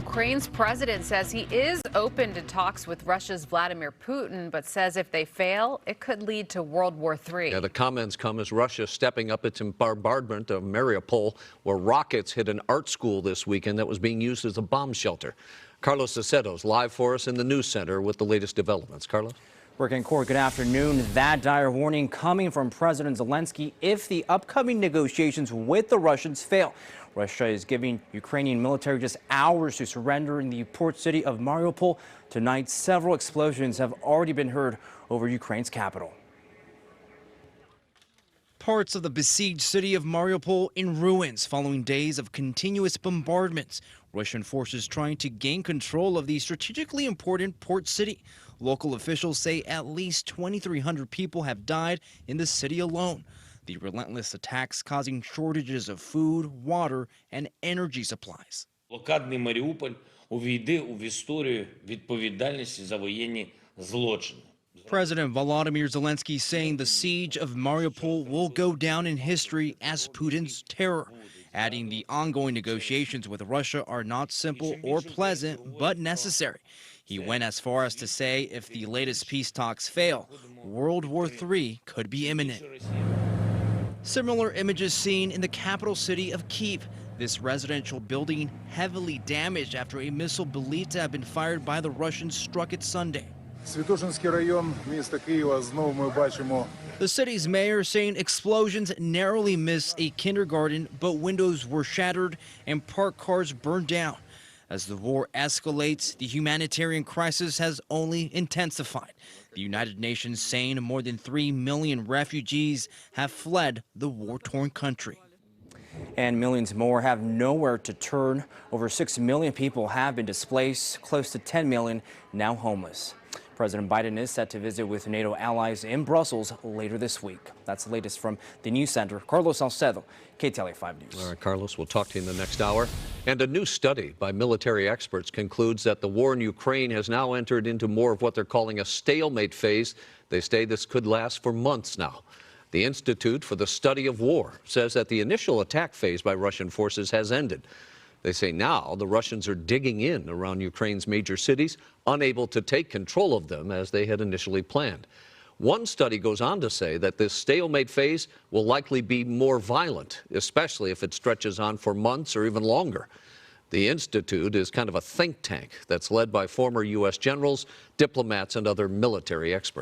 Ukraine's president says he is open to talks with Russia's Vladimir Putin, but says if they fail, it could lead to World War III. Yeah, the comments come as Russia stepping up its bombardment of Mariupol, where rockets hit an art school this weekend that was being used as a bomb shelter. Carlos Acedo's live for us in the news center with the latest developments. Carlos? Rick and Court, good afternoon. That dire warning coming from President Zelensky if the upcoming negotiations with the Russians fail. Russia is giving Ukrainian military just hours to surrender in the port city of Mariupol. Tonight, several explosions have already been heard over Ukraine's capital. Parts of the besieged city of Mariupol in ruins following days of continuous bombardments. Russian forces trying to gain control of the strategically important port city. Local officials say at least 2,300 people have died in the city alone. The relentless attacks causing shortages of food, water, and energy supplies. Блокадний Маріуполь увійде в історію відповідальності за воєнні злочини. President Volodymyr Zelensky saying the siege of Mariupol will go down in history as Putin's terror, adding the ongoing negotiations with Russia are not simple or pleasant, but necessary. He went as far as to say if the latest peace talks fail, World War III could be imminent. Similar images seen in the capital city of Kyiv. This residential building heavily damaged after a missile believed to have been fired by the Russians struck it Sunday. Святошинський район міста Києва знову ми бачимо. The city's mayor saying explosions narrowly missed a kindergarten, but windows were shattered and parked cars burned down. As the war escalates, the humanitarian crisis has only intensified. The United Nations saying more than 3 million refugees have fled the war-torn country. And millions more have nowhere to turn. Over 6 million people have been displaced, close to 10 million now homeless. President Biden is set to visit with NATO allies in Brussels later this week. That's the latest from the News Center. Carlos Salcedo, KTLA 5 News. All right, Carlos, we'll talk to you in the next hour. And a new study by military experts concludes that the war in Ukraine has now entered into more of what they're calling a stalemate phase. They say this could last for months now. The Institute for the Study of War says that the initial attack phase by Russian forces has ended. They say now the Russians are digging in around Ukraine's major cities, unable to take control of them as they had initially planned. One study goes on to say that this stalemate phase will likely be more violent, especially if it stretches on for months or even longer. The Institute is kind of a think tank that's led by former U.S. generals, diplomats, and other military experts.